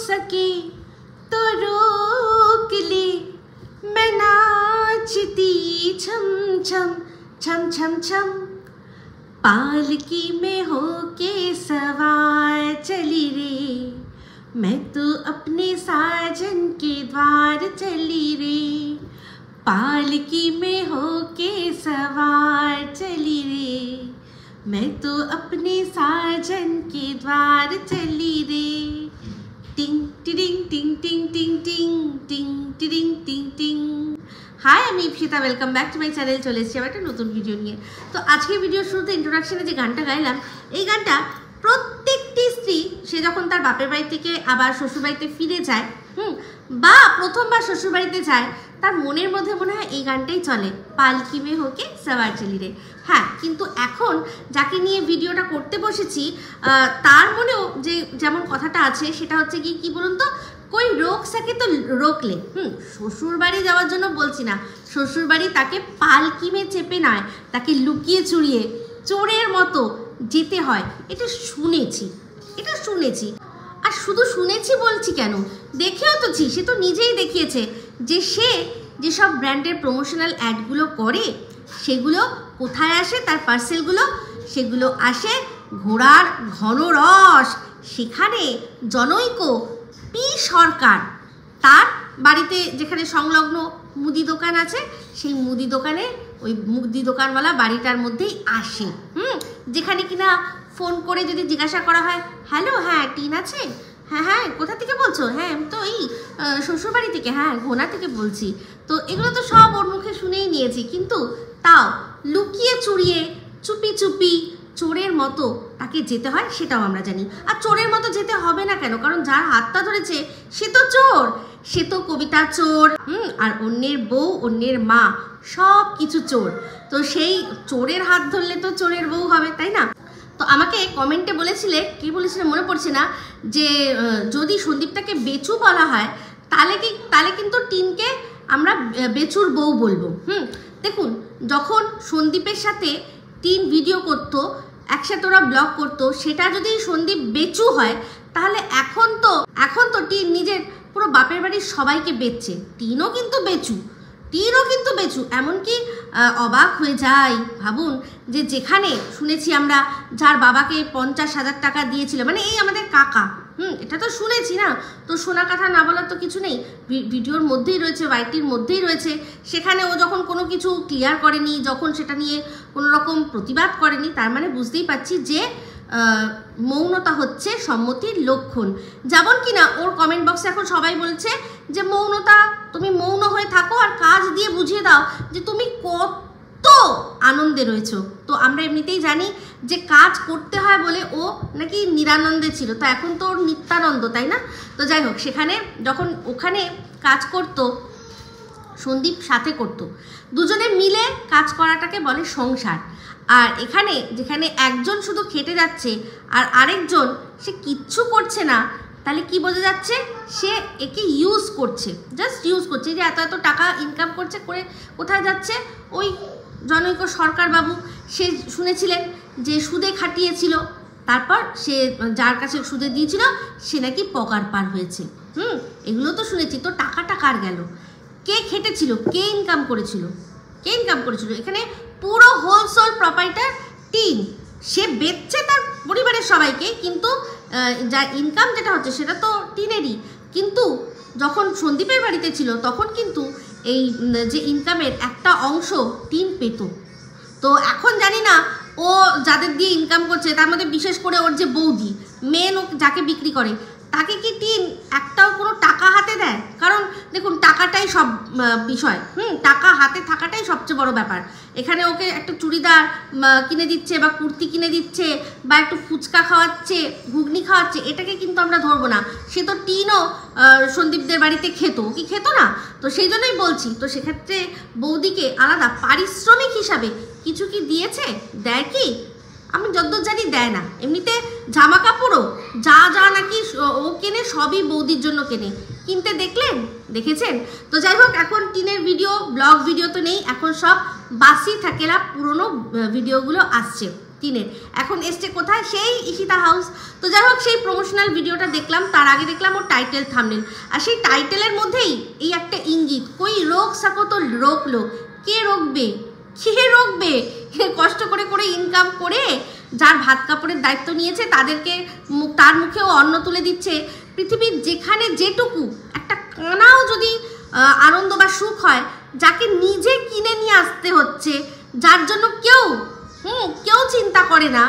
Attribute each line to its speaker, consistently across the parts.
Speaker 1: सके तो रोक ले, मैं नाचती छम छम छम छम छम। पालकी में होके सवार चली रे, मैं तो अपने साजन के द्वार चली रे। पालकी में होके सवार चली रे, मैं तो अपने साजन के द्वार चली रे। टिंग टिडिंग टिंग टिंग टिंग टिंग टिंग टिडिंग टिंग टिंग। हाय, আমি Ipsita, welcome back to my channel. চলে এসেছি আবার একটা নতুন ভিডিও নিয়ে। তো আজকের ভিডিওর শুরুতে ইন্ট্রোডাকশনে যে গানটা গাইলাম, এই গানটা প্রত্যেকটি স্ত্রী সে যখন তার বাপের বাড়ি থেকে আবার শ্বশুরবাড়িতে ফিরে যায়, বা প্রথমবার শ্বশুরবাড়িতে যায়, তার মনের মধ্যে মনে হয় এই গানটাই চলে, পালকি মে হোকে সওয়ার চলি রে। হ্যাঁ, কিন্তু এখন যাকে নিয়ে ভিডিওটা করতে বসেছি তার মনেও যে যেমন কথাটা আছে সেটা হচ্ছে কি বলুন তো, কই রোক সকে তো রোকলে। শ্বশুরবাড়ি যাওয়ার জন্য বলছি না, শ্বশুরবাড়ি তাকে পালকি মে চেপে নয়, তাকে লুকিয়ে চুরিয়ে চোরের মতো যেতে হয়। এটা শুনেছি। আর শুধু শুনেছি বলছি কেন, দেখেও তো সে তো নিজেই দেখিয়েছে যে সে যেসব ব্র্যান্ডের প্রমোশনাল অ্যাডগুলো করে সেগুলো কোথায় আসে, তার পার্সেলগুলো সেগুলো আসে ঘোড়ার ঘন রস। সেখানে জনৈক পি সরকার তার বাড়িতে যেখানে সংলগ্ন মুদি দোকান আছে, সেই মুদি দোকানে ওই মুদি দোকানওয়ালা বাড়িটার মধ্যেই আসে। যেখানে কিনা ফোন করে যদি জিজ্ঞাসা করা হয়, হ্যালো, হ্যাঁ টিন আছে, হ্যাঁ কোথা থেকে বলছো, হ্যাঁ তো এই শ্বশুরবাড়ি থেকে, হ্যাঁ ঘোনা থেকে বলছি। তো এগুলো তো সব ওর মুখে শুনেই নিয়েছি, কিন্তু তাও লুকিয়ে চুরিয়ে চুপি চুপি চোরের মতো তাকে যেতে হয়, সেটাও আমরা জানি। আর চোরের মতো যেতে হবে না কেন, কারণ যার হাতটা ধরেছে সে তো চোর, সে তো কবিতা চোর, আর অন্যের বউ অন্যের মা সব কিছু চোর। তো সেই চোরের হাত ধরলে তো চোরের বউ হবে, তাই না? তো আমাকে কমেন্টে বলেছিলে, কি বলেছিলে মনে পড়ছে না, যে যদি সন্দীপটাকে বেচু বলা হয় তাহলে কিন্তু টিনকে আমরা বেচুর বউ বলবো। দেখুন, যখন সন্দীপের সাথে টিন ভিডিও করতো, একসাথে ওরা ব্লগ করতো, সেটা যদি সন্দীপ বেচু হয়, তাহলে এখন তো টিন নিজের পুরো বাপের বাড়ির সবাইকে বেচছে। টিনও কিন্তু বেচু। এমনকি অবাক হয়ে যাই, ভাবুন যে যেখানে শুনেছি আমরা যার বাবাকে 50,000 টাকা দিয়েছিল, মানে এই আমাদের কাকা, এটা তো শুনেছি না, তো শোনা কথা না বলার তো কিছু নেই, ভিডিওর মধ্যেই রয়েছে, ওয়াইটির মধ্যেই রয়েছে। সেখানে ও যখন কোনো কিছু ক্লিয়ার করেনি, যখন সেটা নিয়ে কোনো রকম প্রতিবাদ করেনি, তার মানে বুঝতেই পারছি যে মৌনতা হচ্ছে সম্মতির লক্ষণ। যেমন কিনা ওর কমেন্ট বক্সে এখন সবাই বলছে যে মৌনতা, তুমি মৌন হয়ে থাকো আর কাজ দিয়ে বুঝিয়ে দাও যে তুমি কত আনন্দে রয়েছো। তো আমরা এমনিতেই জানি যে কাজ করতে হয় বলে ও নাকি নিরানন্দে ছিল, তো এখন তো ওর নিত্যানন্দ, তাই না? তো যাই হোক, সেখানে যখন ওখানে কাজ করতো, সন্দীপ সাথে করতো, দুজনে মিলে কাজ করাটাকে বলে সংসার। আর এখানে যেখানে একজন শুধু খেটে যাচ্ছে আর আরেকজন সে কিচ্ছু করছে না, তাহলে কি বোঝা যাচ্ছে, সে একে ইউজ করছে, জাস্ট ইউজ করছে। যে এত টাকা ইনকাম করছে, করে কোথায় যাচ্ছে, ওই জনৈক সরকার বাবু, সে শুনেছিলেন যে সুদে খাটিয়েছিল, তারপর সে যার কাছে সুদে দিয়েছিল সে নাকি পগার পার হয়েছে। এগুলো তো শুনেছি। তো টাকাটা কার গেল, কে খেটেছিল, কে ইনকাম করেছিল? এখানে পুরো হোলসেল প্রপার্টার টিন, সে বেচছে তার পরিবারের সবাইকে, কিন্তু যা ইনকাম যেটা হচ্ছে সেটা তো টিনেরই। কিন্তু যখন সন্দীপের বাড়িতে ছিল তখন কিন্তু এই যে ইনকামের একটা অংশ টিন পেত। তো এখন জানি না ও যাদের দিয়ে ইনকাম করছে, তার মধ্যে বিশেষ করে ওর যে বৌদি, মেন ও যাকে বিক্রি করে, তাকে কি টিন একটাও কোনো টাকা হাতে দেয়? কারণ দেখুন, টাকাটাই সব বিষয়, টাকা হাতে থাকাটাই সবচেয়ে বড় ব্যাপার। এখানে ওকে একটা চুড়িদার কিনে দিচ্ছে, বা কুর্তি কিনে দিচ্ছে, বা একটু ফুচকা খাওয়াচ্ছে, ঘুগনি খাওয়াচ্ছে, এটাকে কিন্তু আমরা ধরবো না। সে তো টিনও সন্দীপদের বাড়িতে খেত, কি খেত না? তো সেই জন্যই বলছি, তো সেক্ষেত্রে বৌদিকে আলাদা পারিশ্রমিক হিসাবে কিছু কি দিয়েছে? দেয় কি? আমি যতদূর জানি দেয় না। এমনিতে জামা কাপড়ও যা নাকি ও কেনে সবই বৌদির জন্য কেনে। কিনতে দেখেছেন? তো যাই হোক, এখন টিনের ভিডিও, ব্লগ ভিডিও তো নেই, এখন সব বাসি থাকেলা পুরনো ভিডিওগুলো আসছে। টিনের। এখন এসছে কোথায়? সেই ঈশিতা হাউস। তো যাই হোক, সেই প্রমোশনাল ভিডিওটা দেখলাম, তার আগে দেখলাম ওর টাইটেল থাম্বনেল, আর সেই টাইটেলের মধ্যেই এই একটা ইঙ্গিত, কই রোগ সাকো তো রোক লো। কে রোকবে? কে রোকবে? কষ্ট করে করে ইনকাম করে যার ভাত কাপড়ের দায়িত্ব নিয়েছে তাদেরকে তার মুখেও অন্ন তুলে দিচ্ছে। পৃথিবীর যেখানে যেটুকু একটা কানাও যদি আনন্দ বা সুখ হয়, যাকে নিজে কিনে নিয়ে আসতে হচ্ছে, যার জন্য কেউ চিন্তা করে না,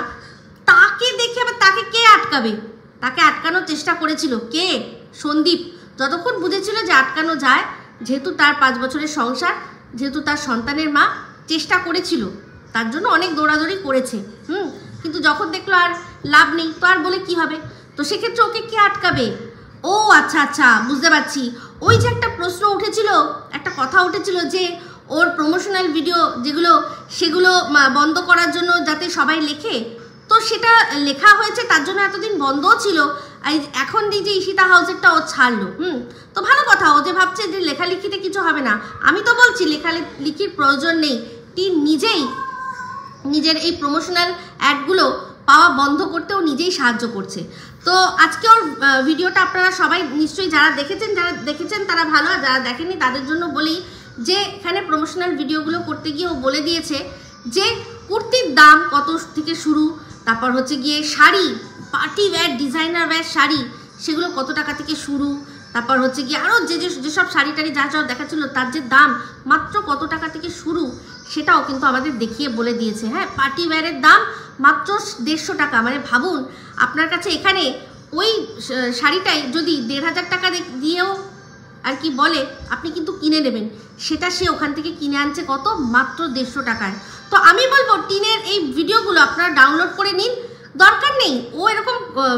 Speaker 1: তাকে দেখে আবার তাকে কে আটকাবে? তাকে আটকানোর চেষ্টা করেছিল কে? সন্দীপ। যতক্ষণ বুঝেছিল যে আটকানো যায়, যেহেতু তার 5 বছরের সংসার, যেহেতু তার সন্তানের মা, চেষ্টা করেছিল, তার জন্য অনেক দৌড়াদৌড়ি করেছে। কিন্তু যখন দেখলো আর লাভ নেই, তো আর বলে কি হবে? তো সেক্ষেত্রে ওকে কে আটকাবে? ও আচ্ছা আচ্ছা, বুঝতে পারছি। ওই যে একটা প্রশ্ন উঠেছিল, একটা কথা উঠেছিল যে ওর প্রমোশনাল ভিডিও যেগুলো, সেগুলো বন্ধ করার জন্য যাতে সবাই লেখে, তো সেটা লেখা হয়েছে, তার জন্য এতদিন বন্ধও ছিল। এখন এই যে ঈশিতা হাউসেরটা ও ছাড়লো, তো ভালো কথা। ও যে ভাবছে যে লেখালেখিতে কিছু হবে না, আমি তো বলছি লেখালেখির প্রয়োজন নেই। টিন নিজেই নিজের এই প্রমোশনাল অ্যাডগুলো পাওয়া বন্ধ করতেও নিজেই সাহায্য করছে। তো আজকে ওর ভিডিওটা আপনারা সবাই নিশ্চয়ই যারা দেখেছেন তারা ভালো, আর যারা দেখেননি তাদের জন্য বলি যে এখানে প্রমোশনাল ভিডিওগুলো করতে গিয়ে ও বলে দিয়েছে যে কুর্তির দাম কত থেকে শুরু, তারপর হচ্ছে গিয়ে sari, party wear, designer wear sari, সেগুলো কত টাকা থেকে শুরু, তারপর হচ্ছে গিয়ে আরও যেসব শাড়ি টাড়ি যা দেখাচ্ছিল তার যে দাম মাত্র কত টাকা থেকে শুরু, সেটাও কিন্তু আমাদের দেখিয়ে বলে দিয়েছে। হ্যাঁ, পার্টি ওয়্যারের দাম মাত্র 150 টাকা। মানে ভাবুন, আপনার কাছে এখানে ওই শাড়িটাই যদি 1500 টাকা দিয়েও আর কি বলে, আপনি কিন্তু কিনে নেবেন, সেটা সে ওখান থেকে কিনে আনছে কত? মাত্র 150 টাকায়। তো আমি বলবো টিনের এই ভিডিওগুলো আপনারা ডাউনলোড করে নিন, দরকার নেই ও এরকম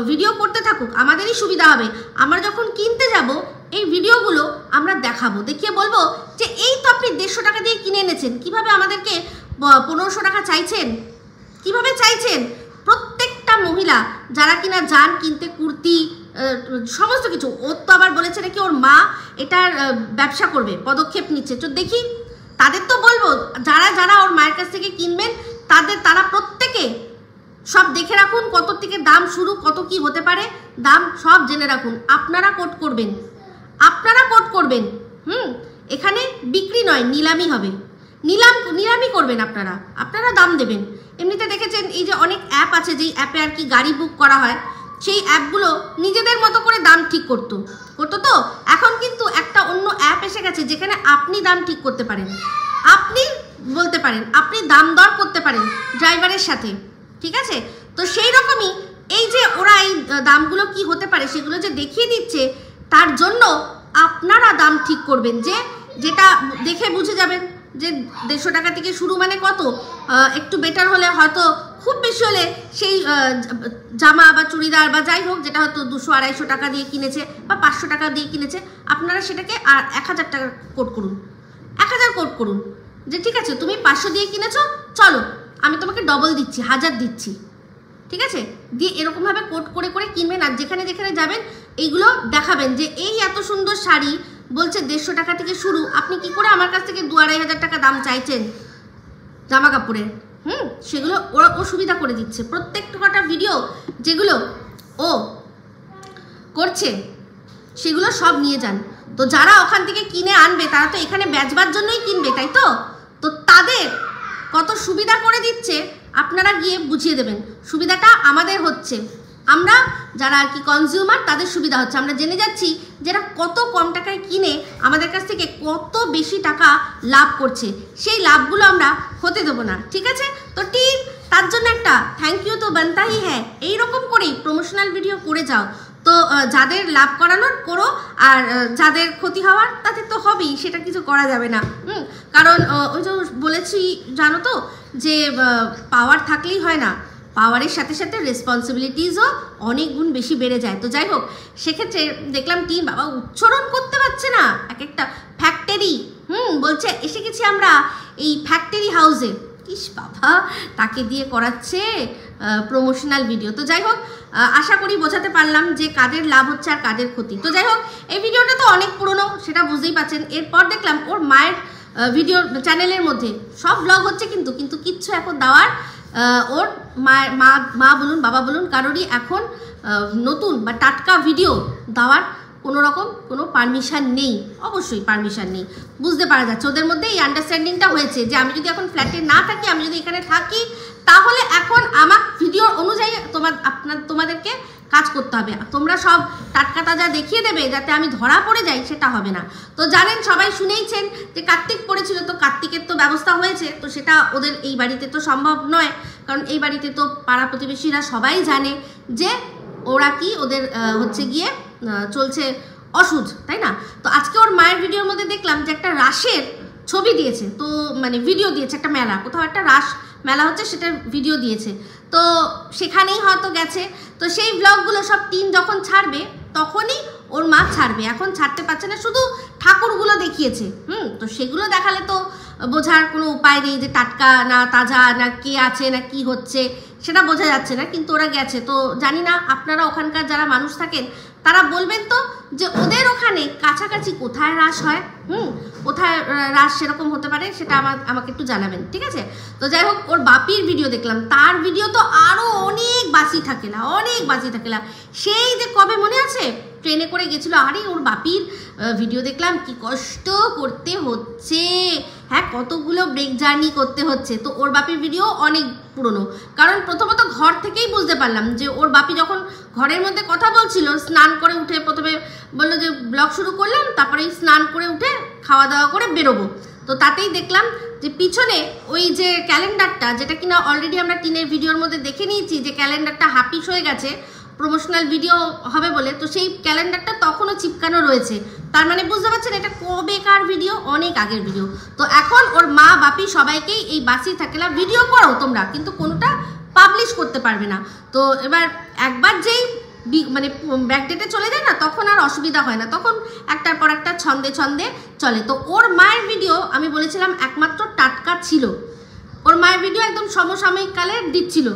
Speaker 1: ভিডিও করতে থাকুক, আমাদেরই সুবিধা হবে। আমরা যখন কিনতে যাব এই ভিডিওগুলো আমরা দেখাবো, দেখিয়ে বলবো যে এই তো আপনি 150 টাকা দিয়ে কিনে এনেছেন, কিভাবে আমাদেরকে 1500 টাকা চাইছেন, কিভাবে চাইছেন। প্রত্যেকটা মহিলা যারা কিনা যান কিনতে কুর্তি, সমস্ত কিছু, ওর তো আবার বলেছে নাকি ওর মা এটার ব্যবসা করবে, পদক্ষেপ নিচ্ছে। তো দেখি, তাদের তো বলবো যারা ওর মায়ের কাছ থেকে কিনবেন, তারা প্রত্যেকে সব দেখে রাখুন, কত থেকে দাম শুরু, কত কি হতে পারে দাম, সব জেনে রাখুন। আপনারা কোট করবেন, এখানে বিক্রি নয়, নিলামি হবে। নিলামি করবেন আপনারা দাম দেবেন। এমনিতে দেখেছেন এই যে অনেক অ্যাপ আছে, যেই অ্যাপে আর কি গাড়ি বুক করা হয়, সেই অ্যাপগুলো নিজেদের মতো করে দাম ঠিক করতো। তো এখন কিন্তু একটা অন্য অ্যাপ এসে গেছে যেখানে আপনি দাম ঠিক করতে পারেন, আপনি বলতে পারেন, আপনি দাম দর করতে পারেন ড্রাইভারের সাথে, ঠিক আছে? তো সেই রকমই এই যে ওরা এই দামগুলো কি হতে পারে সেগুলো যে দেখিয়ে দিচ্ছে, তার জন্য আপনারা দাম ঠিক করবেন, যেটা দেখে বুঝে যাবেন যে 150 টাকা থেকে শুরু মানে কত। একটু বেটার হলে হয়তো, খুব বেশি হলে সেই জামা বা চুড়িদার বা যাই হোক, যেটা হয়তো 200-250 টাকা দিয়ে কিনেছে বা 500 টাকা দিয়ে কিনেছে, আপনারা সেটাকে আর 1000 টাকা কোট করুন, 1000 কোট করুন, যে ঠিক আছে তুমি 500 দিয়ে কিনেছো, চলো আমি তোমাকে ডবল দিচ্ছি, 1000 দিচ্ছি, ঠিক আছে? দিয়ে এরকমভাবে কোট করে করে কিনবেন, আর যেখানে যেখানে যাবেন এইগুলো দেখাবেন যে এই এত সুন্দর শাড়ি বলছে 150 টাকা থেকে শুরু, আপনি কি করে আমার কাছ থেকে 2-2500 টাকা দাম চাইছেন জামা কাপড়ের? সেগুলো ও সুবিধা করে দিচ্ছে। প্রত্যেকটা ভিডিও যেগুলো ও করছে সেগুলো সব নিয়ে যান। তো যারা ওখান থেকে কিনে আনবে তারা তো এখানে বেচবার জন্যই কিনবে, তাই তো? তো তাদের কত সুবিধা করে দিচ্ছে আপনারা গিয়ে বুঝিয়ে দেবেন। সুবিধাটা আমাদের হচ্ছে, আমরা যারা আর কি কনজিউমার, তাদের সুবিধা হচ্ছে। আমরা জেনে যাচ্ছি যেটা কত কম টাকায় কিনে আমাদের কাছ থেকে কত বেশি টাকা লাভ করছে, সেই লাভগুলো আমরা হতে দেবো না, ঠিক আছে? তো টিম, তার জন্য একটা থ্যাংক ইউ তো বানতাই হ্যাঁ। এইরকম করেই প্রমোশনাল ভিডিও করে যাও। তো যাদের লাভ করানোর করো, আর যাদের ক্ষতি হওয়ার তাদের তো হবেই, সেটা কিছু করা যাবে না। কারণ ওই যে বলেছি জানো তো, যে পাওয়ার থাকলেই হয় না, পাওয়ারের সাথে সাথে রেসপন্সিবিলিটিসও অনেক গুণ বেশি বেড়ে যায়। তো যাই হোক, সেক্ষেত্রে দেখলাম টিম বাবা উচ্চারণ করতে পারছে না, এক একটা ফ্যাক্টরি বলছে এসে গেছি আমরা এই ফ্যাক্টরি হাউসে। ইস বাবা, তাকে দিয়ে করাচ্ছে প্রমোশনাল ভিডিও। তো যাই হোক, আশা করি বোঝাতে পারলাম যে কাদের লাভ হচ্ছে আর কাদের ক্ষতি। তো যাই হোক, এই ভিডিওটা তো অনেক পুরনো, সেটা বুঝতেই পারছেন। এরপর দেখলাম ওর মায়ের ভিডিও চ্যানেলের মধ্যে সব ব্লগ হচ্ছে, কিন্তু কিচ্ছু এখন দেওয়ার ওর মা বলুন বাবা বলুন কারোরই এখন নতুন বা টাটকা ভিডিও দেওয়ার কোনো পারমিশন নেই। অবশ্যই পারমিশন নেই, বুঝতে পারা যাচ্ছে ওদের মধ্যে এই আন্ডারস্ট্যান্ডিংটা হয়েছে যে আমি যদি এখন ফ্ল্যাটে না থাকি, আমি যদি এখানে থাকি, তাহলে এখন আমার ভিডিওর অনুযায়ী তোমাদেরকে কাজ করতে হবে। তোমরা সব টাটকা তাজা দেখিয়ে দেবে যাতে আমি ধরা পড়ে যাই, সেটা হবে না। তো জানেন, সবাই শুনেইছেন যে কার্তিক পড়েছিল, তো কার্তিকের তো ব্যবস্থা হয়েছে, তো সেটা ওদের এই বাড়িতে তো সম্ভব নয়, কারণ এই বাড়িতে তো পাড়া প্রতিবেশীরা সবাই জানে যে ওরা কি ওদের হচ্ছে গিয়ে চলছে অসুধ, তাই না? তো আজকে ওর মায়ের ভিডিওর মধ্যে দেখলাম যে একটা রাসের ছবি দিয়েছে, তো মানে ভিডিও দিয়েছে, একটা মেলা, কোথাও একটা রাস মেলা হচ্ছে, সেটা ভিডিও দিয়েছে, তো সেখানেই হয়তো গেছে। তো সেই ব্লগগুলো সব টিন যখন ছাড়বে তখনই ওর মা ছাড়বে, এখন ছাড়তে পারছে না, শুধু ঠাকুরগুলো দেখিয়েছে। তো সেগুলো দেখালে তো বোঝার কোনো উপায় নেই যে টাটকা না তাজা না কে আছে না কি হচ্ছে, সেটা বোঝা যাচ্ছে না। কিন্তু ওরা গেছে, তো জানি না আপনারা ওখানকার যারা মানুষ থাকেন তারা বলবেন তো যে ওদের ওখানে কাছাকাছি কোথায় রাস হয়, কোথায় রাস সেরকম হতে পারে, সেটা আমাকে একটু জানাবেন, ঠিক আছে? তো যাই হোক, ওর বাপির ভিডিও দেখলাম, তার ভিডিও তো আরও অনেক বাসি থাকেলা, সেই যে কবে মনে আছে ট্রেনে করে গেছিলো, আরে ওর বাপির ভিডিও দেখলাম, কি কষ্ট করতে হচ্ছে, হ্যাঁ কতগুলো ব্রেক জার্নি করতে হচ্ছে। তো ওর বাপির ভিডিও অনেক পুরনো, কারণ প্রথমত ঘর থেকেই বুঝতে পারলাম যে ওর বাপি যখন ঘরের মধ্যে কথা বলছিল, স্নান করে উঠে প্রথমে বললো যে ব্লগ শুরু করলাম, তারপরে স্নান করে উঠে খাওয়া দাওয়া করে বেরোবো, তো তাতেই দেখলাম যে পিছনে ওই যে ক্যালেন্ডারটা, যেটা কিনা অলরেডি আমরা টিনের ভিডিওর মধ্যে দেখে নিয়েছি যে ক্যালেন্ডারটা হাফিস হয়ে গেছে প্রমোশনাল ভিডিও হবে বলে, তো সেই ক্যালেন্ডারটা তখনও চিপকানো রয়েছে, তার মানে বুঝতে পারছেন এটা কবেকার ভিডিও, অনেক আগের ভিডিও। তো এখন ওর মা বাপি সবাইকেই এই বাসি থাকেলা ভিডিও করো তোমরা, কিন্তু কোনোটা পাবলিশ করতে পারবে না। তো এবার একবার যেই মানে ব্যাকডেটে চলে যায় না, তখন আর অসুবিধা হয় না, তখন একটার পর একটা ছন্দে ছন্দে চলে। তো ওর মায়ের ভিডিও আমি বলেছিলাম একমাত্র টাটকা ছিল, ওর মায়ের ভিডিও একদম সমসাময়িক কালে দিচ্ছিল,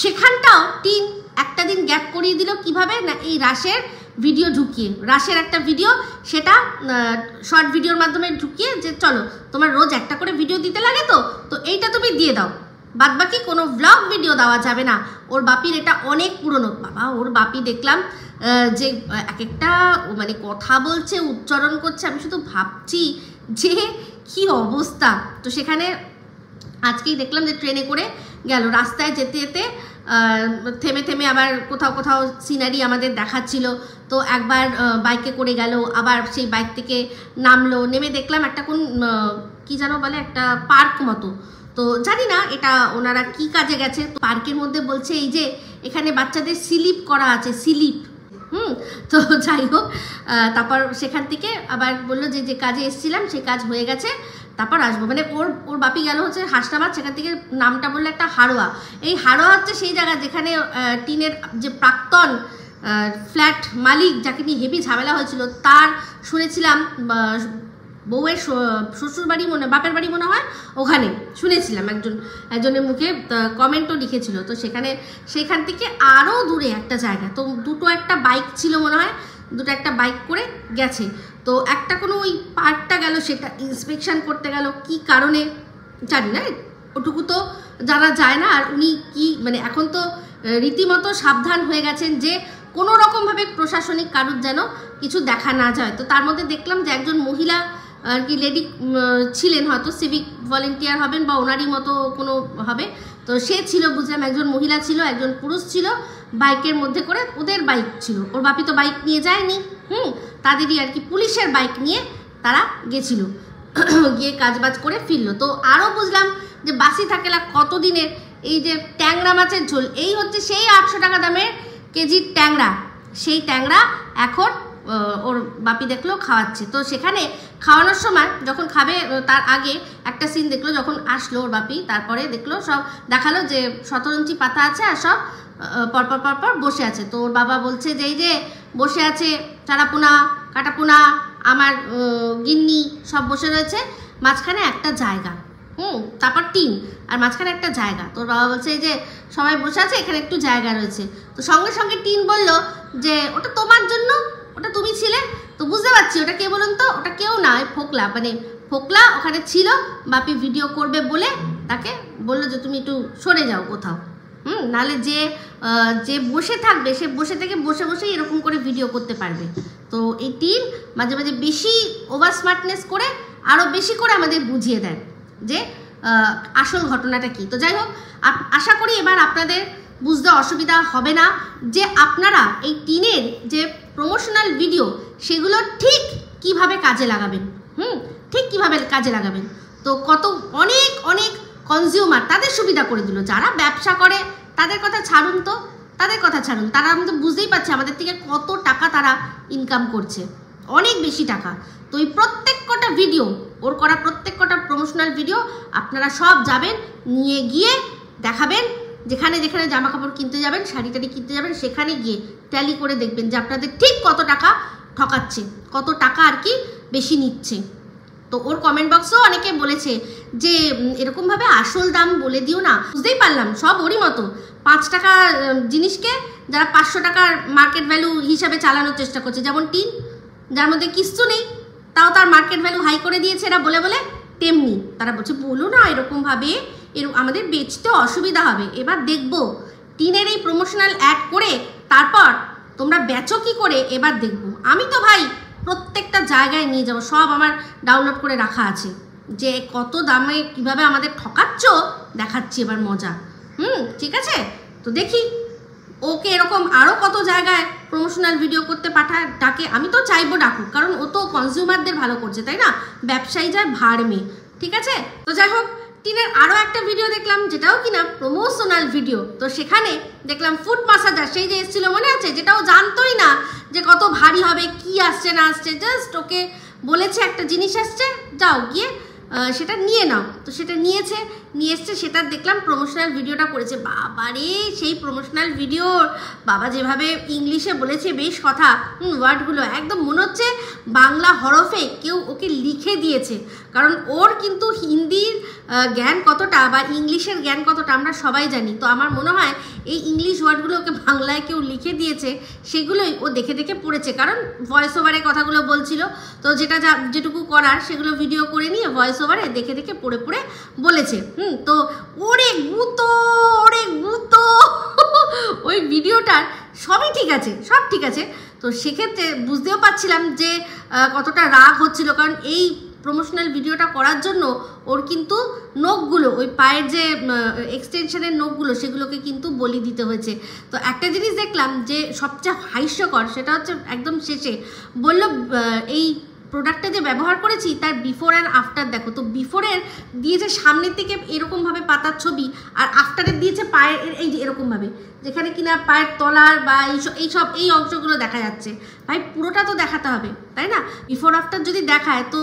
Speaker 1: সেখানটাও টিন একটা দিন গ্যাপ করিয়ে দিল, কিভাবে না এই রাসের ভিডিও ঢুকিয়ে, রাসের একটা ভিডিও সেটা শর্ট ভিডিওর মাধ্যমে ঢুকিয়ে, যে চলো তোমার রোজ একটা করে ভিডিও দিতে লাগে, তো এইটা তুমি দিয়ে দাও, বাদ বাকি কোনো ব্লগ ভিডিও দেওয়া যাবে না। ওর বাপির এটা অনেক পুরনো, বাবা ওর বাপি দেখলাম যে এক একটা মানে কথা বলছে, উচ্চারণ করছে, আমি শুধু ভাবছি যে কি অবস্থা। তো সেখানে আজকেই দেখলাম যে ট্রেনে করে গেল, রাস্তায় যেতে যেতে থেমে থেমে আবার কোথাও কোথাও সিনারি আমাদের দেখাচ্ছিল, তো একবার বাইকে করে গেল, আবার সেই বাইক থেকে নামলো, নেমে দেখলাম একটা কোন কি যেন বলে একটা পার্ক মতো, তো জানি না এটা ওনারা কি কাজে গেছে। তো পার্কের মধ্যে বলছে এই যে এখানে বাচ্চাদের স্লিপ করা আছে, স্লিপ, তো যাই হোক, তারপর সেখান থেকে আবার বললো যে যে কাজে এসেছিলাম সেই কাজ হয়ে গেছে, তারপর আসবো, মানে ওর বাপি গেল হচ্ছে হাসনাবাদ, সেখান থেকে নামটা বললো একটা হাড়োয়া। এই হাড়োয়া হচ্ছে সেই জায়গা যেখানে টিনের যে প্রাক্তন ফ্ল্যাট মালিক, যাকে নিয়ে হেভি ঝামেলা হয়েছিল, তার শুনেছিলাম বউয়ের শ্বশুর বাড়ি বাপের বাড়ি মনে হয়, ওখানে শুনেছিলাম একজনের মুখে কমেন্টও লিখেছিল। তো সেখান থেকে আরও দূরে একটা জায়গা, তো একটা বাইক ছিল মনে হয়, একটা বাইক করে গেছে, তো একটা কোনো ওই পার্কটা গেল, সেটা ইন্সপেকশন করতে গেল, কি কারণে জানি না, ওটুকু তো জানা যায় না। আর উনি কি মানে এখন তো রীতিমতো সাবধান হয়ে গেছেন যে কোনো রকমভাবে প্রশাসনিক কারুর যেন কিছু দেখা না যায়। তো তার মধ্যে দেখলাম যে একজন মহিলা আর কি লেডি ছিলেন, হয়তো সিভিক ভলেন্টিয়ার হবেন বা ওনারই মতো কোনো হবে, তো সে ছিল বুঝলাম, একজন মহিলা ছিল, একজন পুরুষ ছিল, বাইকের মধ্যে করে, ওদের বাইক ছিল, ওর বাপি তো বাইক নিয়ে যায়নি, তাদেরই আর কি পুলিশের বাইক নিয়ে তারা গেছিল, গিয়ে কাজবাজ করে ফিরলো। তো আরও বুঝলাম যে বাসি থাকেলা কতদিনের, এই যে ট্যাংরা মাছের ঝোল, এই হচ্ছে সেই 800 টাকা দামের কেজির ট্যাংরা, সেই ট্যাংরা এখন ওর বাপি দেখলো খাওয়াচ্ছে। তো সেখানে খাওয়ানোর সময় যখন খাবে তার আগে একটা সিন দেখলো, যখন আসলো ওর বাপি, তারপরে দেখলো সব দেখালো যে 17 ইঞ্চি পাতা আছে আর সব পরপর বসে আছে। তো ওর বাবা বলছে যে এই যে বসে আছে চারাপোনা কাটাপোনা আমার গিন্নি সব বসে রয়েছে, মাঝখানে একটা জায়গা, তারপর টিন আর মাঝখানে একটা জায়গা। তোর বাবা বলছে এই যে সবাই বসে আছে, এখানে একটু জায়গা রয়েছে। তো সঙ্গে সঙ্গে টিন বলল যে ওটা তোমার জন্য, ওটা তুমি ছিলে। তো বুঝতে পারছি ওটা কে বলুন তো, ওটা কেউ না, ফোকলা, মানে ফোকলা ওখানে ছিল, বাপি ভিডিও করবে বলে তাকে বললো যে তুমি একটু সরে যাও কোথাও, নাহলে যে বসে থাকবে সে বসে থেকে বসে বসেই এরকম করে ভিডিও করতে পারবে। তো এই টিন মাঝে মাঝে বেশি ওভার স্মার্টনেস করে আরও বেশি করে আমাদের বুঝিয়ে দেয় যে আসল ঘটনাটা কি। তো যাই হোক, আশা করি এবার আপনাদের বুঝতে অসুবিধা হবে না যে আপনারা এই টিনের যে প্রমোশনাল ভিডিও সেগুলো ঠিক কিভাবে কাজে লাগাবেন, ঠিক কিভাবে কাজে লাগাবেন। তো অনেক অনেক কনজিউমার তাদের সুবিধা করে দিল। যারা ব্যবসা করে তাদের কথা ছাড়ুন, তারা আমাদের বুঝতেই পারছে আমাদের থেকে কত টাকা তারা ইনকাম করছে, অনেক বেশি টাকা। তো এই প্রত্যেক কটা ভিডিও, ওর করা প্রত্যেক কটা প্রমোশনাল ভিডিও আপনারা সব যাবেন, নিয়ে গিয়ে দেখাবেন, যেখানে যেখানে জামা কাপড় কিনতে যাবেন, শাড়ি টাড়ি কিনতে যাবেন, সেখানে গিয়ে ট্যালি করে দেখবেন যে আপনাদের ঠিক কত টাকা ঠকাচ্ছে, কত টাকা আর কি বেশি নিচ্ছে। তো ওর কমেন্ট বক্সেও অনেকে বলেছে যে এরকমভাবে আসল দাম বলে দিও না। বুঝতেই পারলাম সব ওরই মতো, 5 টাকা জিনিসকে যারা 500 টাকার মার্কেট ভ্যালু হিসাবে চালানোর চেষ্টা করছে, যেমন টিন যার মধ্যে কিচ্ছু নেই তাও তার মার্কেট ভ্যালু হাই করে দিয়েছে এরা বলে বলে, তেমনি তারা বলছে বলো না এরকমভাবে, আমাদের বেচতে অসুবিধা হবে। এবার দেখবো টিনের এই প্রমোশনাল অ্যাড করে তারপর তোমরা বেচো কি করে, এবার দেখবো। আমি তো ভাই প্রত্যেকটা জায়গায় নিয়ে যাবো, সব আমার ডাউনলোড করে রাখা আছে যে কত দামে কিভাবে আমাদের ঠকাচ্ছ দেখাচ্ছি এবার মজা। ঠিক আছে, তো দেখি ওকে এরকম আরও কত জায়গায় প্রমোশনাল ভিডিও করতে ডাকে। আমি তো চাইবো ডাকুক, কারণ ও তো কনজিউমারদের ভালো করছে, তাই না? ব্যবসায়ী যায় ভাড়মে, ঠিক আছে। তো যাই হোক, টিনের আরও একটা ভিডিও দেখলাম যেটাও কিনা প্রমোশনাল ভিডিও। তো সেখানে দেখলাম ফুট মাসাজার, সেই যে এসেছিলো মনে আছে, যেটাও জানতোই না যে কত ভারী হবে, কি আসছে না আসছে, জাস্ট ওকে বলেছে একটা জিনিস আসছে, যাও গিয়ে সেটা নিয়ে নাও। তো সেটা নিয়ে এসছে, সেটা দেখলাম প্রমোশনাল ভিডিওটা করেছে। বাবারে সেই প্রমোশনাল ভিডিও বাবা যেভাবে ইংলিশে বলেছে বেশ কথা, ওয়ার্ডগুলো একদম মনে হচ্ছে বাংলা হরফে কেউ ওকে লিখে দিয়েছে। কারণ ওর কিন্তু হিন্দির জ্ঞান কতটা বা ইংলিশের জ্ঞান কতটা আমরা সবাই জানি। তো আমার মনে হয় এই ইংলিশ ওয়ার্ডগুলো ওকে বাংলায় কেউ লিখে দিয়েছে, সেগুলোই ও দেখে দেখে পড়েছে। কারণ ভয়েস ওভারে কথাগুলো বলছিল, তো যেটুকু করার সেগুলো ভিডিও করে নিয়ে ভয়েস ওভারে দেখে দেখে পড়ে পড়ে বলেছে। তো ওরে গুতো ওই ভিডিওটার সবই ঠিক আছে, সব ঠিক আছে। তো সেক্ষেত্রে বুঝতেও পারছিলাম যে কতটা রাগ হচ্ছিল, কারণ এই প্রমোশনাল ভিডিওটা করার জন্য ওর কিন্তু নখগুলো, ওই পায়ের যে এক্সটেনশনের নখগুলো, সেগুলোকে কিন্তু বলি দিতে হয়েছে। তো একটা জিনিস দেখলাম যে সবচেয়ে হাস্যকর, সেটা হচ্ছে একদম শেষে বলল এই প্রোডাক্টটা যে ব্যবহার করেছি তার বিফোর অ্যান্ড আফটার দেখো। তো বিফোরের দিয়েছে সামনের থেকে এরকমভাবে পাতার ছবি, আর আফটারের দিয়েছে পায়ের এই যে এরকমভাবে, যেখানে কিনা পায়ের তলার বা এই অংশগুলো দেখা যাচ্ছে। ভাই পুরোটা তো দেখাতে হবে, তাই না? বিফোর আফটার যদি দেখায়, তো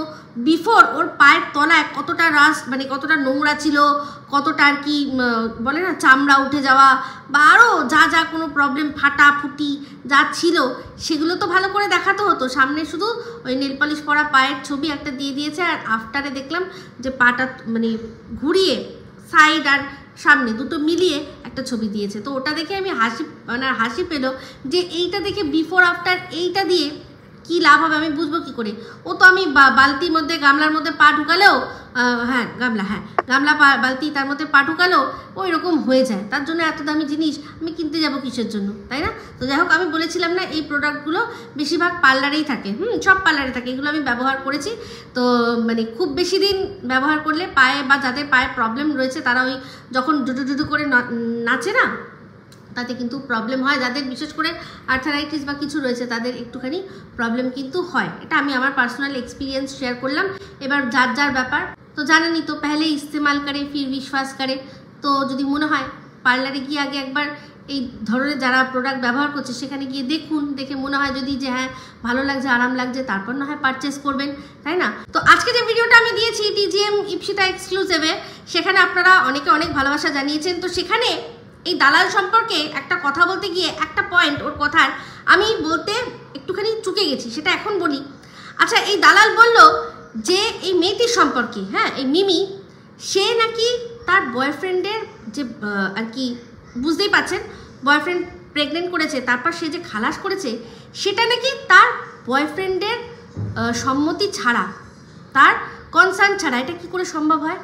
Speaker 1: বিফোর ওর পায়ের তলায় কতটা রাস্ট, মানে কতটা নোংরা ছিল, কতটা আর কি বলে না চামড়া উঠে যাওয়া, বা আরও যা কোনো প্রবলেম, ফাটাফুটি যা ছিল, সেগুলো তো ভালো করে দেখাতে হতো। সামনে শুধু ওই নেল পলিশ পরা পায়ের ছবি একটা দিয়ে দিয়েছে, আর আফটারে দেখলাম যে পাটা মানে ঘুরিয়ে সাইড আর সামনে দুটো মিলিয়ে একটা ছবি দিয়েছে। তো ওটা দেখে আমি হাসি পেলো যে এইটা দেখে বিফোর আফটার এইটা দিয়ে কি লাভ হবে, আমি বুঝবো কি করে? ও তো আমি বালতির মধ্যে গামলার মধ্যে পা ঢুকালেও, গামলা বালতি তার মধ্যে পা ঢুকালেও ওই রকম হয়ে যায়। তার জন্য এত দামি জিনিস আমি কিনতে যাব কিসের জন্য, তাই না? তো যাই হোক, আমি বলেছিলাম না এই প্রোডাক্টগুলো বেশিরভাগ পার্লারেই থাকে, সব পার্লারে থাকে। এগুলো আমি ব্যবহার করেছি। তো মানে খুব বেশি দিন ব্যবহার করলে পায়ে, বা যাদের পায়ে প্রবলেম রয়েছে তারা ওই যখন ডুডু করে নাচে না, তাতে কিন্তু প্রবলেম হয়। যাদের বিশেষ করে আর্থারাইটিস বা কিছু রয়েছে তাদের একটুখানি প্রবলেম কিন্তু হয়। এটা আমি আমার পার্সোনাল এক্সপিরিয়েন্স শেয়ার করলাম। এবার যার ব্যাপার তো জানেনই তো, পেহলে ইস্তেমাল করে ফির বিশ্বাস করে। তো যদি মনে হয় পার্লারে গিয়ে আগে একবার এই ধরনের যারা প্রোডাক্ট ব্যবহার করছে সেখানে গিয়ে দেখুন, দেখে মনে হয় যদি যে হ্যাঁ ভালো লাগছে, আরাম লাগছে, তারপর না হয় পারচেস করবেন, তাই না? তো আজকে যে ভিডিওটা আমি দিয়েছি TGM ইপসিতা এক্সক্লুসিভে, সেখানে আপনারা অনেকে অনেক ভালোবাসা জানিয়েছেন। তো সেখানে এই দালাল সম্পর্কে একটা কথা বলতে গিয়ে একটা পয়েন্ট ওর কথার আমি বলতে একটুখানি চুকে গেছি, সেটা এখন বলি। আচ্ছা, এই দালাল বলল যে এই মেয়েটির সম্পর্কে, হ্যাঁ, এই মিমি, সে নাকি তার বয়ফ্রেন্ডের যে আর কি বুঝতেই পাচ্ছেন, বয়ফ্রেন্ড প্রেগনেন্ট করেছে, তারপর সে যে খালাস করেছে, সেটা নাকি তার বয়ফ্রেন্ডের সম্মতি ছাড়া, তার কনসার্ন ছাড়া। এটা কি করে সম্ভব হয়?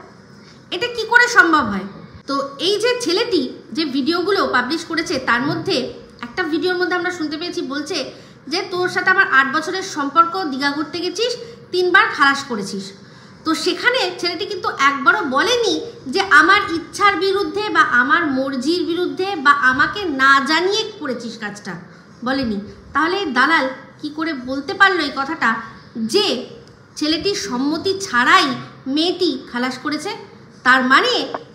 Speaker 1: এটা কি করে সম্ভব হয়? তো এই যে ছেলেটি যে ভিডিওগুলো পাবলিশ করেছে তার মধ্যে একটা ভিডিওর মধ্যে আমরা শুনতে পেয়েছি, বলছে যে তোর সাথে আমার 8 বছরের সম্পর্ক, দীঘা ঘুরতে গেছিস, 3 বার খালাস করেছিস। তো সেখানে ছেলেটি কিন্তু একবারও বলেনি যে আমার ইচ্ছার বিরুদ্ধে বা আমার মর্জির বিরুদ্ধে বা আমাকে না জানিয়ে করেছিস কাজটা, বলেনি। তাহলে দালাল কি করে বলতে পারলো এই কথাটা যে ছেলেটির সম্মতি ছাড়াই মেয়েটি খালাস করেছে? তার মানে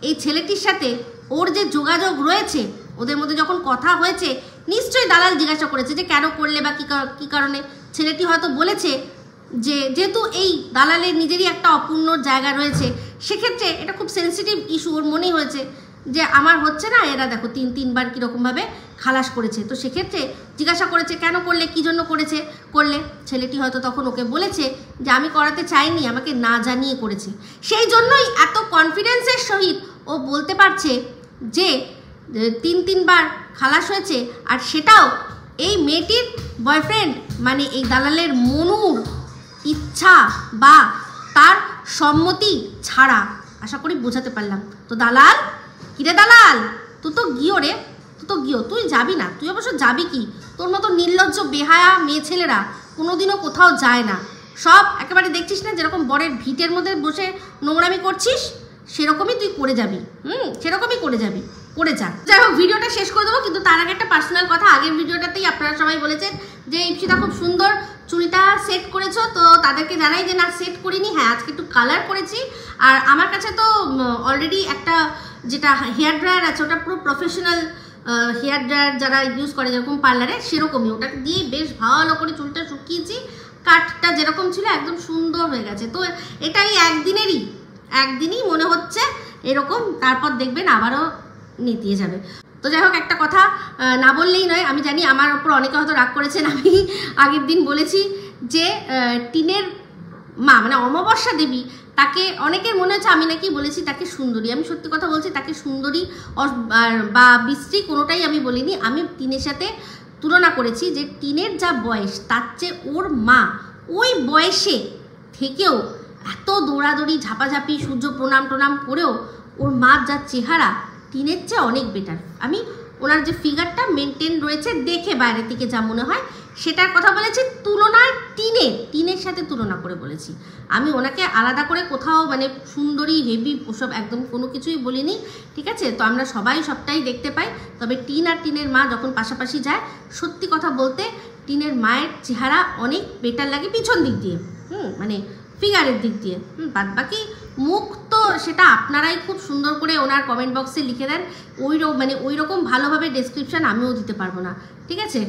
Speaker 1: এই ছেলেটির সাথে ওর যে যোগাযোগ রয়েছে, ওদের মধ্যে যখন কথা হয়েছে নিশ্চয়ই দালাল জিজ্ঞাসা করেছে যে কেন করলে বা কী কারণে। ছেলেটি হয়তো বলেছে যে যেহেতু এই দালালের নিজেরই একটা অপূর্ণ জায়গা রয়েছে, সেক্ষেত্রে এটা খুব সেন্সিটিভ ইস্যু, ওর মনেই হয়েছে যে আমার হচ্ছে না, এরা দেখো 3বার কীরকমভাবে খালাস করেছে। তো সেক্ষেত্রে জিজ্ঞাসা করেছে কেন করলে, কী জন্য করলে। ছেলেটি হয়তো তখন ওকে বলেছে যে আমি করাতে চাইনি, আমাকে না জানিয়ে করেছে। সেই জন্যই এত কনফিডেন্সের সহিত ও বলতে পারছে যে 3বার খালাস হয়েছে, আর সেটাও এই মেয়েটির বয়ফ্রেন্ড মানে এই দালালের মনুর ইচ্ছা বা তার সম্মতি ছাড়া। আশা করি বোঝাতে পারলাম। তো দালাল, কিরে দালাল, তুই তো গিও রে, তুই যাবি না। তুই অবশ্য যাবি কি, তোর মতো নির্লজ্জ বেহায়া মেয়ে ছেলেরা কোনোদিনও কোথাও যায় না। সব একেবারে দেখছিস না যেরকম বরের ভিটের মধ্যে বসে নোংরামি করছিস, সেরকমই তুই করে যাবি। সেরকমই করে যাবি, করে যা। যাই হোক, ভিডিওটা শেষ করে দেবো, কিন্তু তার আগে একটা পার্সোনাল কথা। আগের ভিডিওটাতেই আপনারা সবাই বলেছেন যে ইপসিতা খুব সুন্দর চুলটা সেট করেছো, তো তাদেরকে জানাই যে না, সেট করিনি, হ্যাঁ আজকে একটু কালার করেছি। আর আমার কাছে তো অলরেডি একটা যেটা হেয়ার ড্রায়ার আছে, ওটা পুরো প্রফেশনাল হেয়ার ড্রায়ার যারা ইউজ করে যেরকম পার্লারে, সেরকমই ওটাকে দিয়ে বেশ ভালো করে চুলটা শুকিয়েছি। কাটটা যেরকম ছিল একদম সুন্দর হয়ে গেছে। তো এটা এই একদিনই মনে হচ্ছে এরকম, তারপর দেখবেন আবারও নেতিয়ে যাবে। তো যাই হোক, একটা কথা না বললেই নয়। আমি জানি আমার ওপর অনেকে হয়তো রাগ করেছেন। আমি আগের দিন বলেছি যে টিনের মা মানে অমাবস্যা দেবী, তাকে অনেকের মনে হচ্ছে আমি নাকি বলেছি তাকে সুন্দরী। আমি সত্যি কথা বলছি, তাকে সুন্দরী বা বিশ্রী কোনোটাই আমি বলিনি। আমি টিনের সাথে তুলনা করেছি যে টিনের যা বয়স, তার চেয়ে ওর মা ওই বয়সে থেকেও এত দৌড়াদৌড়ি, ঝাপাঝাপি, সূর্য প্রণাম করেও ওর মার যা চেহারা টিনের চেয়ে অনেক বেটার। আমি ওনার যে ফিগারটা মেনটেন রয়েছে দেখে বাইরে থেকে যা মনে হয় সেটার কথা বলেছি, তুলনায় টিনের সাথে তুলনা করে বলেছি। আমি ওনাকে আলাদা করে কোথাও মানে সুন্দরী, হেভি ওসব একদম কোনো কিছুই বলিনি, ঠিক আছে? তো আমরা সবাই সবটাই দেখতে পাই। তবে টিন আর টিনের মা যখন পাশাপাশি যায়, সত্যি কথা বলতে টিনের মায়ের চেহারা অনেক বেটার লাগে পিছন দিক দিয়ে, মানে ফিগারের দিক দিয়ে। বাদ বাকি মুখ তো সেটা আপনারাই খুব সুন্দর করে ওনার কমেন্ট বক্সে লিখে দেন। ওই রকম ভালোভাবে ডেসক্রিপশান আমিও দিতে পারবো না, ঠিক আছে?